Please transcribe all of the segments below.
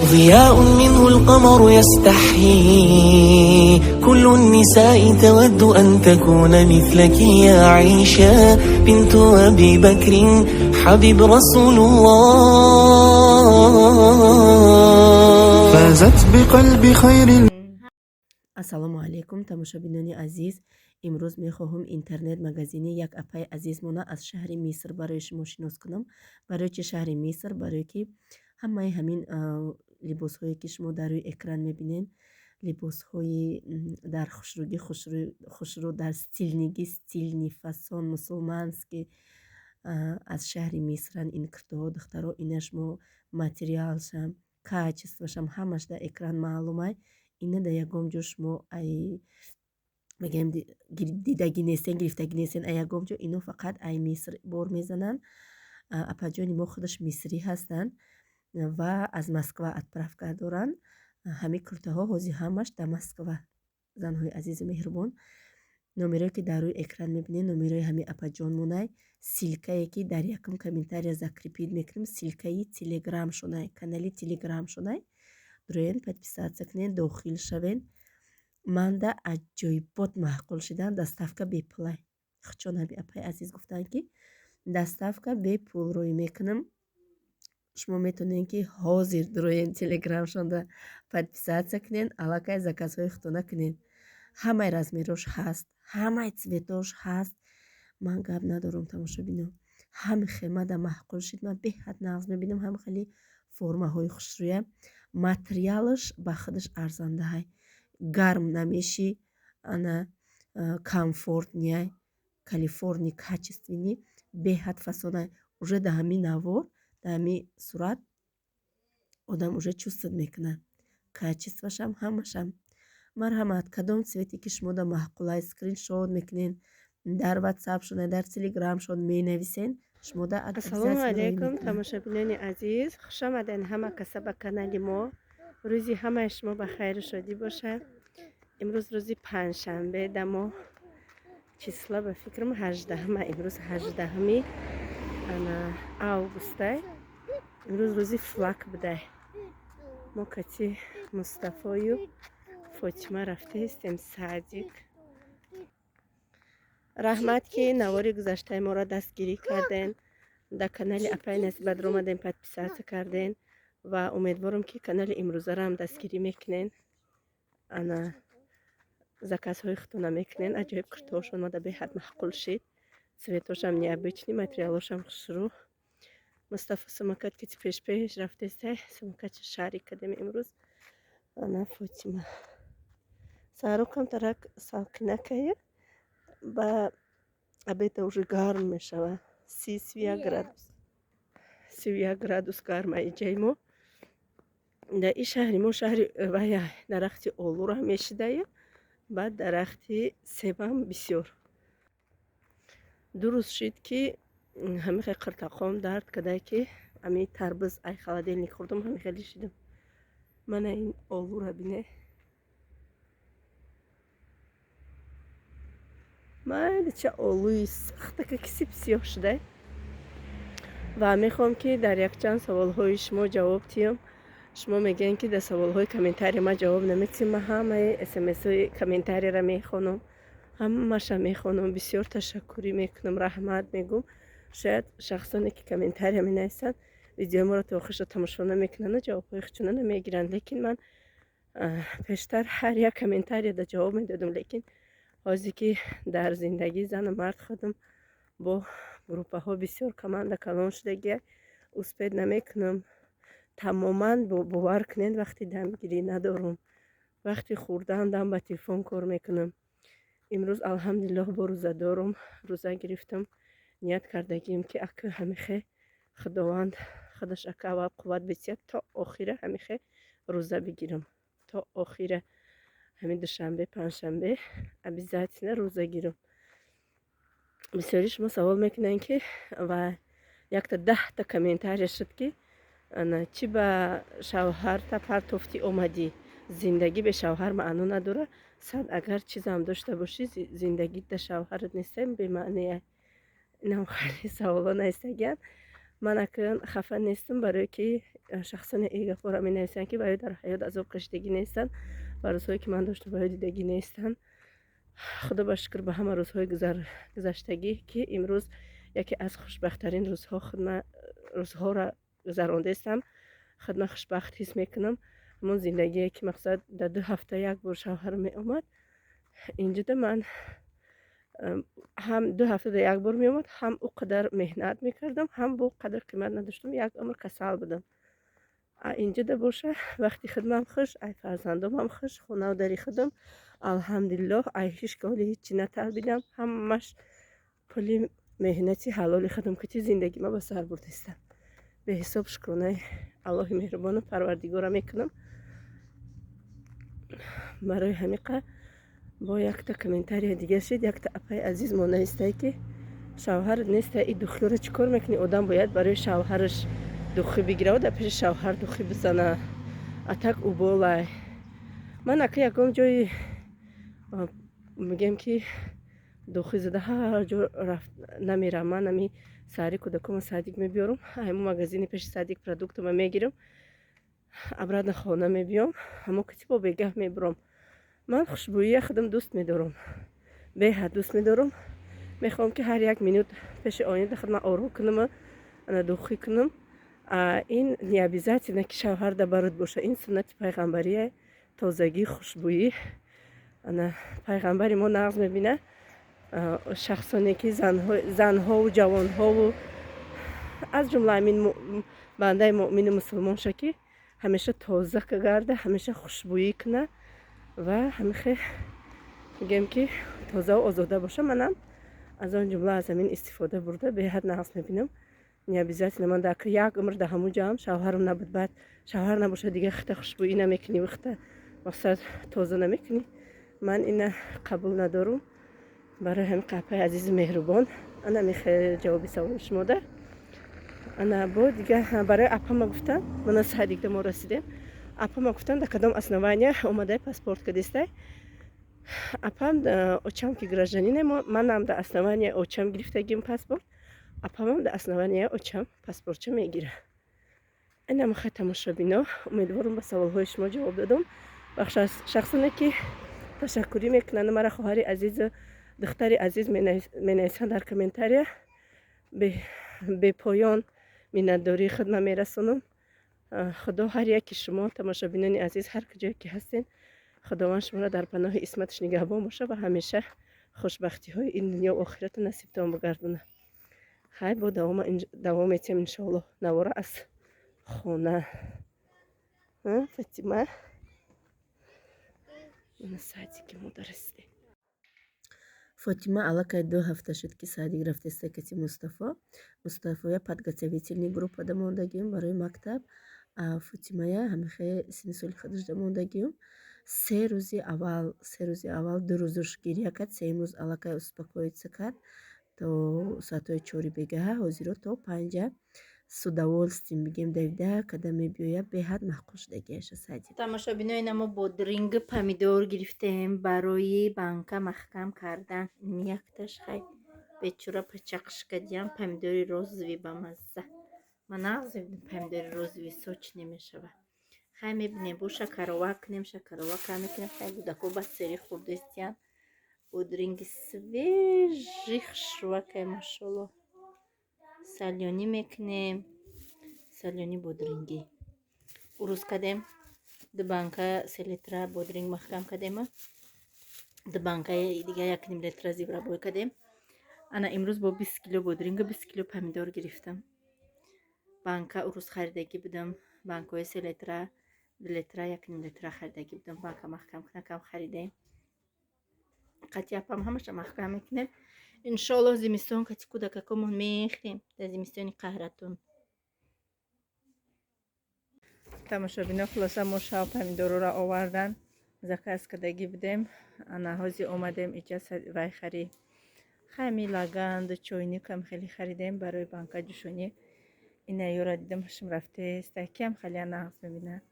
ضياء منه القمر يستحيي كل النساء تود أن تكون مثلك يا عيشة بنت أبي بكر حبيب رسول الله فازت بقلب خير. ассалому алайкум тамошобинони азиз, имрӯз мехоҳам интернет магазини як апаи азизмона аз шаҳри Миср барои шумо шинос кунам. Барои чи шаҳри Миср? Барои ки ҳамаи ҳамин либосҳое ки шумо дар рӯи экран мебинед, либосҳои дар хушрӯ, дар стилнигӣ, стилни фасон мусулмански аз шаҳри Мисран. Ин куртаҳо духтаро, ина шумо материалшам, качествошам ҳамаш дар экран маълумай. Ина дар ягон ҷо шумо мегӯем дидагӣ нестен, гирифтагӣ нестен. Ягон ҷо ино фақат ай Миср бор мезананд. Апаҷони мо худаш мисрӣ ҳастанд ва аз Москва отправка доранд. Ҳамин куртаҳо ҳозир ҳамаш дар Москва. Занҳои азизи меҳрубон, номерое ки дар рӯи экран мебинед, номерои ҳамин апаҷонмонай. Силкае ки дар якум комментария закрепид мекунем, силкаи телеграм шунай, канали телеграм шунай. Дуроен подписаться кунед, дохил шавен. Манда аҷоибот маҳқул шидан. Доставка беплай. Хучон ҳаби апаи азиз гуфтанд ки доставка бепул рӯй мекунам. Шумо метавонед ки ҳозир дуроен телеграмшонда подписаться кунед, аллакай заказҳои худтона кунед. Ҳамаи размерош ҳаст, ҳамаи цветош ҳаст. Ман гап надорам тамошобинон. Ҳами хемада маҳқул шид. Ман беҳад нағз мебинам. ҳами хеле формаҳои хушрӯя. Материалаш ба худаш арзандаҳай. Гарм намешӣ, ана комфортнияй, калифорни качествени, беҳад фасонай. Уже да ҳамин навор, да ҳамин сурат одам уже чувствовать мекунад. Качествошам ҳамашам. Марҳамат, кадом цвете ки шумо да маҳқулай скриншот мекунед, дар WhatsApp шуна, дар Telegram шон менависен. Шумо да ассалому алайкум тамошобинони азиз, хушомаден ҳама каса ба канали мо. рӯзи ҳамаи шумо ба хайру шодӣ бошад. имрӯз рӯзи панҷшанбе, дамо числа ба фикрам 18. Имрӯз 18 августай. имрӯз рӯзи флаг будай. мо кати Мустафою Фотима рафтаистем садик. раҳмат ки навори гузаштаи моро дастгирӣ карден, дар канали апаи насибат омадем, подписация карден ва умедворам ки канали имрӯзарам дастгирӣ мекунен. ана заказҳои худтона мекунен. аҷоиб куртаҳошон мада беҳад маҳқул шид. цветошам необычный, материалошам хушрӯ. Мустафа самокат ки пеш рафтестай, самокат шаҳри кадем имрӯз. ана Фотима сарукам тарак салкинакая ба обеда уже гарм мешавад. 31 градус гарма иҷаи мо. дар ин шаҳри мо шаҳри вая дарахти олура мешидая, баъд дарахти себам бисёр. ду рӯз шид ки ҳамихе қиртақом дард кадай ки ами тарбуз ай холодильник хӯрдам, ҳамихели шидам. мана ин олура бине. майли ча олуи сахта ки сип сиёҳ шудай. ва мехоҳам ки дар якчанд саволҳои шумо ҷавоб диҳам. шумо мегӯед ки дар саволҳои комментария ман ҷавоб намедиҳам. ман ҳамаи смсҳои комментариеро мехонам, ҳамаша мехонам. бисёр ташаккурӣ мекунам, раҳмат мегӯм. шояд шахсоне ки комментария менависанд, видеои моро то охирша тамошо намекунанд, ҷавобҳои худшона намегиранд. лекин ман пештар ҳар як комментарияда ҷавоб медодам. лекин ҳозир ки дар зиндагӣ зану мард ходам бо группаҳо бисёр команда калон шудагия, успед намекунам. тамоман бовар кунед, вақти дамгирӣ надорам, вақти хӯрдан дам ба телефон кор мекунам. имрӯз алҳамдулиллоҳ бо рӯзадорам, рӯза гирифтам. ният кардагием ки ака ҳамихе худованд худаш ака аввал қувват бисият то охира ҳамихе рӯза бигирам. то охира ҳамин душанбе, панҷшанбе обязательно рӯза гирам. бисёри шумо савол мекунанд ки ва якта 10 комментария шуд ки чи ба шавҳарта партофтӣ омадӣ, зиндагӣ бе шавҳар маъно надора. сад агар чизам дошта бошӣ, зиндагӣ да шавҳарат нестем бемаънея. инам хеле саволо наистагиян. ман акн хафа нестам, барое ки шахсоне гапора менависанд ки барои дар ҳаёт азоб кашидагӣ нестанд ва рӯзҳое ки ман доштам барои дидагӣ нестанд. худо ба шукр ба ҳама рӯзҳои гузаштагӣ ки имрӯз яке аз хушбахттарин рӯзҳоро гузарондестам. худ ман хушбахт ҳис мекунам. ҳамон зиндагие ки мақсад дар 2 ҳафта як бор шавҳарам меомад. инҷода ман ҳам 2 ҳафта як бор меомад, ҳам ӯ қадар меҳнат мекардам, ҳам бо қадар қимат надоштам, як умр касал будам. инҷода боша вақти худмам хуш, ай фарзандомам хуш, хонаву дари худам алҳамдулиллоҳ, ай ҳиш ки ҳоли ҳичи наталбидам, ҳамаш пули меҳнати ҳалоли худам ки зиндагима ба сар бурдистам. беҳисоб шукронаи аллоҳи меҳрубону парвардигора мекунам. барои ҳамиқа бо якта комментария дигар шид, якта апаи азиз мо навистае ки шавҳарат нестае, и духиёро чӣ кор мекунӣ? Одам бояд барои шавҳараш духӣ бигирава, дар пеши шавҳар духӣ бизана, атак уболай. ман ака ягон ҷои мегем ки духӣ зада ҳар ҷо намерам. ман ами саҳари кӯдакома садик мебиёрам, ҳамо магазини пеши садик продуктама мегирам, обратно хона мебиём, ҳамо китибо бегаҳ мебурам. ман хушбӯия худам дӯст медорам, беҳад дӯст медорам. мехоҳам ки ҳар як минут пеши оина худам ору кунам, ана духӣ кунам. ин не обязательно ки шавҳар дар барот боша. ин суннати пайғамбарие, тозагӣ, хушбӯӣ. ана пайғамбари мо нағз мебина шахсоне ки занҳову ҷавонҳову аз ҷумла амин бандаи муъмину мусулмонша ки ҳамеша тоза гарда, ҳамеша хушбӯӣ куна ва ҳамихе мегем ки тозаву озода боша. манам аз он ҷумла аз амин истифода бурда беҳад нағз мебинам. не обязательно ман дар як умр дар ҳамун ҷамъ шавҳарам набуд, баъд шавҳар набоша дигар хита хушбӯӣ намекунӣ, вахта мақсад тоза намекунӣ. ман ина қабул надорам. барои ҳамин қапаи азизи меҳрубон, ана мехел ҷавоби саволи шумо дар. ана бо дигар барои апама гуфтам, мана садикда мо расидем. апама гуфтам дар кадом основания омадай паспортка дестай. апам очам ки гражданине, манам дар основания очам гирифтагим паспорт, апамам дар основания очам паспортча мегира. ина махай тамошобино, умедворам ба саволҳои шумо ҷавоб додам. шахсоне ки ташаккурӣ мекунанд, мара хоҳари азизу духтари азиз менависанд дар комментария, бепоён миннатдории худма мерасонам. худо ҳар яки шумо тамошобинони азиз ҳар куҷое ки ҳастен, худованд шуморо дар паноҳи исматаш нигаҳбон боша ва ҳамеша хушбахтиҳои ин дунё охирату насибтон бигардона. хай бо давом метиҳем иншоаллоҳ. навора аз хона фатима садики модар расидем. фотима аллакай 2 ҳафта шуд ки садик рафтеста кати мустафоя подготовительный группада мондагиём барои мактаб. фотимая ҳамихе сини соли худаш да мондагиём. 3 рӯзи аввал 2 рӯзуш гирия кард, 3 рӯз аллакай успокоиться кард то соатҳои 4 бегаҳа, ҳозиро то 5 с удовольствием бигем давида када мебиёя, беҳад маҳқул шудагиаша садик. тамошобинои намо бодринг помидор гирифтем барои банка маҳкам кардан. якташ хай бечура пачақшкадиям помидори розови ба мазза. ман нағз мебинам помидори розови соч немешава. хай мебинем бо шакарова кунем, шакарова кам мекунем. хай кӯдако ба сери хурдистиян. бодринги свежи хушрӯвакай машоаллоҳ. сальёнӣ мекунем, сальёни бодрингӣ. урӯз кадем 2 банка 3 литра бодринг маҳкам кадема, 2 банка дигар 1,5 литра зиврабой кадем. ана имрӯз бо 20 кило бодринга 20 кило помидор гирифтам. банка урӯз харидагӣ будам, банкаҳои 3 литра 2 литра 1,5 литра харидагӣ будам. банка маҳкам кунакам харидем. қати апам ҳамаша маҳкам мекунем. иншоаллоҳ зимистон кати кӯдакакомон мехем дар зимистони қаҳратон. тамошобино хулоса мо шав помидорро овардан заказ кардагӣ будем. ана ҳозир омадем иҷа вай хари хами лаганд чойникам хеле харидем барои банка ҷӯшонӣ. ина ёра дидам ҳушм рафтест, киам халия нағз мебинад.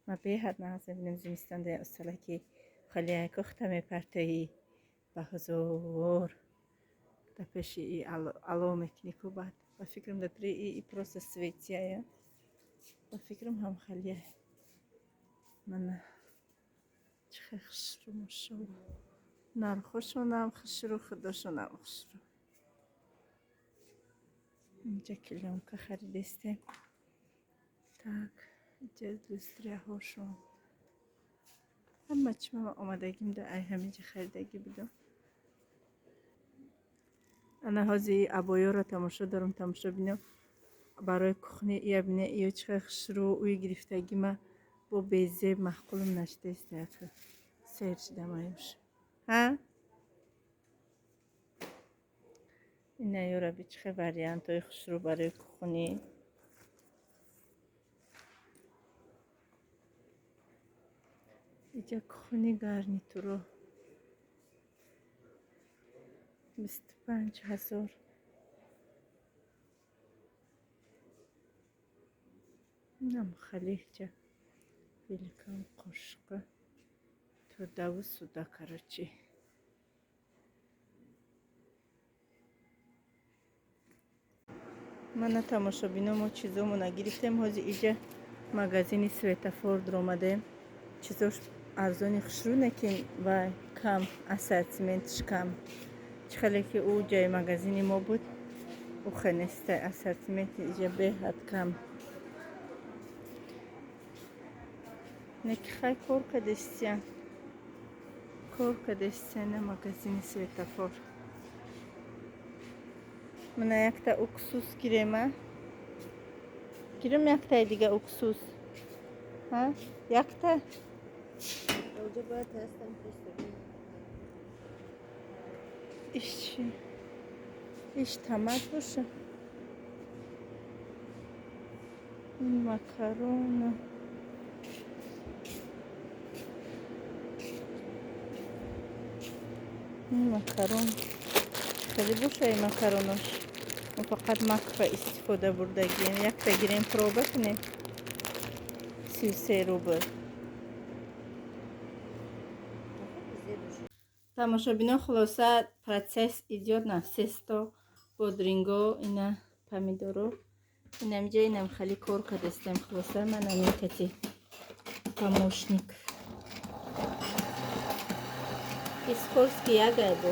ма беҳад нағз мебинам зимистон дар осталаки халия кӯхта мепартоӣ ба ҳузур дар пеши аломе кини ку бад ба фикрам датри и просто Швеция ба фикрам ҳам халия мана чихе хушру машалла нархошонам хушру худошонам хушру инҷа клёнка харидестем так инҷа люстрияҳошон ҳама чӣ ман омадагим да ай ҳаминҷа харидагӣ будам ана ҳозир абоёро тамошо дорам тамошо бинам барои кухни ия бина ё чихе хушру уи гирифтагӣ ма бо безеб маҳқулум наштест яка сер шида маюш ҳа ина ёраби чихе вариантҳои хушру барои кухни иҷа кухни гарнитуро 25 000 инам халиҷа великан қошиқа турдаву суда карочи мана тамошобино мо чизомона гирифтем ҳозир иҷа магазини светофор дуромадем чизош арзони хушру некин ва кам ассортиментиш кам чихеле ки ӯ ҷои магазини мо буд ӯ хенеста ассортименти иҷа беҳад кам неки хай кор кадестия на магазини светофор мана якта уксус гирема гирем яктай дига уксус ҳа якта иш тамак боша ин макарона макарон хеле боша ин макаронош мо фақат макфа истифода бурдагием якта гирем проба кунем 33 рубл тамошобино хулоса процесс идёт на 300 бодринго ина помидоро инам ҷа инам хали кор кадестем хулоса манам якати помощник искорски ягай бо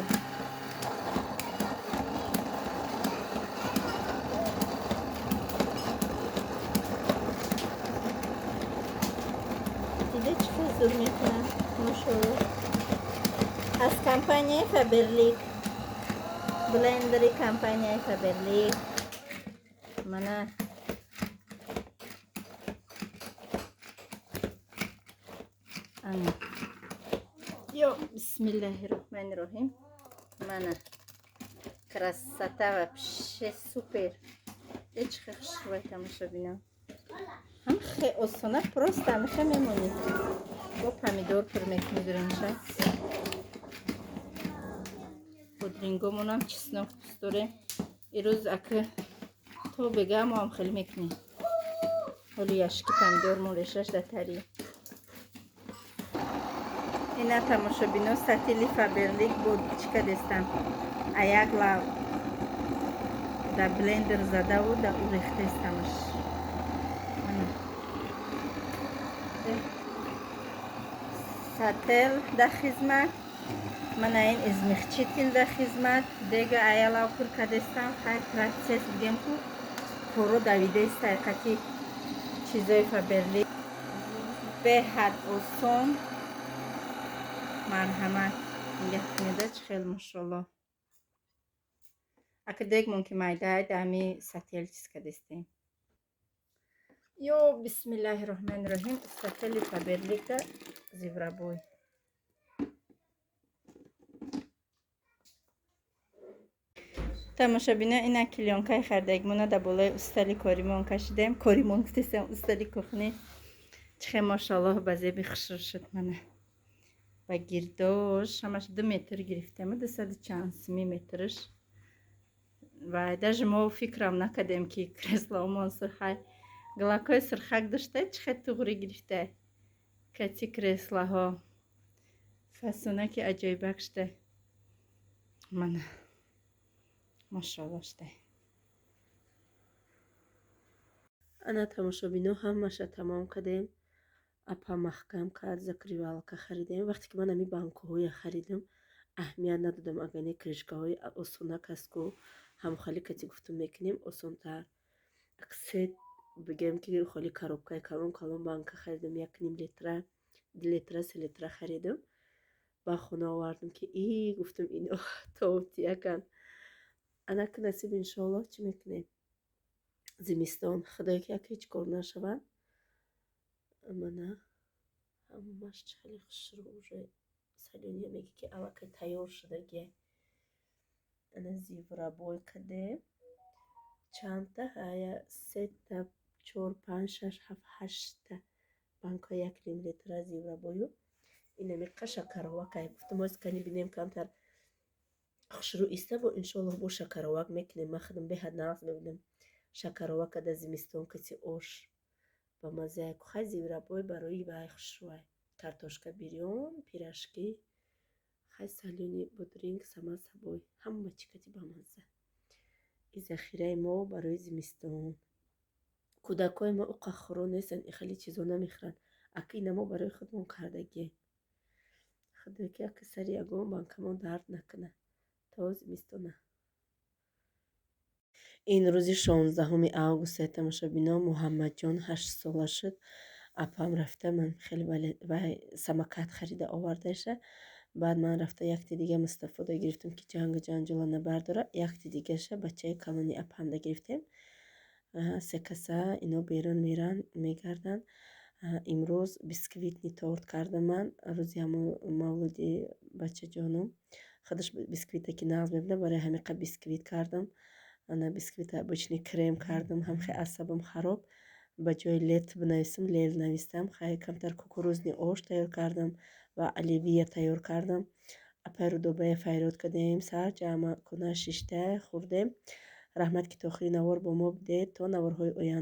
дида чӣ хазур мекунам машоалло аз компанияи Faberlic блендери компанияи Faberlic мана ана ё бисмиллаҳирроҳманирроҳим мана красота вообще супер чихе хушрӯй тамошо бинам ҳам хе осона просто амихе мемонӣ бо помидор пур мекунӣ дуремша бодрингомонам чеснок дӯст дорем ирӯз ака то бегаамоам хеле мекунӣ ҳоли яшки помидормон решаш датари ина тамошобино сатили Faberlic бо чика дестам аяк лав да блендер задаву да ӯ рехтестамаш сател да хизмат мана ин измехчитил да хизмат дега аялав пур кадестам хай процесс бигем ку коро давидест ҳақиқати чизои Faberlic беҳад осон марҳамат яхнида чӣ хел машоалло ака дегмон ки майдаи дами сател чиз кадестем ё бисмиллаҳирроҳманирроҳим сатели Faberlic зиврабой тамошобино ина клёнкаи хардагимона да болои устали коримон кашидем коримон гуфтесам устали кухни чихе машоалло ба зеби хушрӯ шуд мана ба гирдош ҳамаш 2 метр гирифтем 200 чанд метрш ва даже мо фикрам накардем ки креслаомон сирхай глакои сирхак дошта чихе туғри гирифта кати креслаҳо фасонаки аҷоибак шуда мана машоалло шуда. ана тамошобино ҳамаша тамом кардем. Апа маҳкам кард, закривалка харидем. Вақте ки ман ами банкҳоя харидам, аҳамият надодам. Агар не кришкаҳои осонак астку ҳамхали кати гуфтум мекунем осонтар. Аксет бигем ки холи коробкаи калон калон банка харидам, 1,5 литра, 2 литра, 3 литра харидам. Ба хона овардам ки гуфтам ино товтиякан. Анаки насиб иншоаллоҳ чӣ мекунем? Зимистон худое ки як ҳеҷ кор нашавад. Амана ҳамаш чали хушрӯ уже салёния меги ки аллакай тайёр шудаги. Ана зиврабой кадем. Чандта ҳая 3 та 4 5 6 7 8 та банка 1 литра зиврабою. Инами қа шакаровакай гуфтам ҳоскани бинем камтар хушрӯ иста бо иншоаллоҳ бо шакаровак мекунем. Ман худам беҳад нағз мебудам. Шакаровака дар зимистон каси ош ба маззаи хай зиврабой барои вай хушрӯай. Картошка бирён, пирашки, хай салёни бодринг, самасабой, ҳама чӣ кати бамазза. И захираи мо барои зимистон. Кӯдакои мо уқахӯро нестанд, и хеле чизо намехӯранд. Аки ина мо барои худмон кардагием. Худое ки аки сари ягон банкамон дард накунад то зимистона. ин рӯзи 16 августе тамошобинон Муҳаммадҷон 8 сола шуд. Апам рафта ман хеле вай самокат харида овардаша. Баъд ман рафта якти дига Мустафода гирифтам ки ҷанҷола набардора. Якти дигаша бачаи калони апамда гирифтем. Се каса ино берун меранд мегарданд. Имрӯз бисквитни торт кардам ман рӯзи ҳамон мавлуди бачаҷонум. Худаш бисквита ки нағз мебудам, барои ҳамиқа бисквит кардам. Ана бисквита обычный крем кардам, ҳам хеле асабам хароб. Ба ҷои лет бинависам, лел навистам. Хай камтар кукурузни ош тайёр кардам ва оливия тайёр кардам. Апай рудобая файрод кардем, сар ҷамъ куна шишта хӯрдем. Раҳмат ки то охири навор бо мо будед. То наворҳои оянда.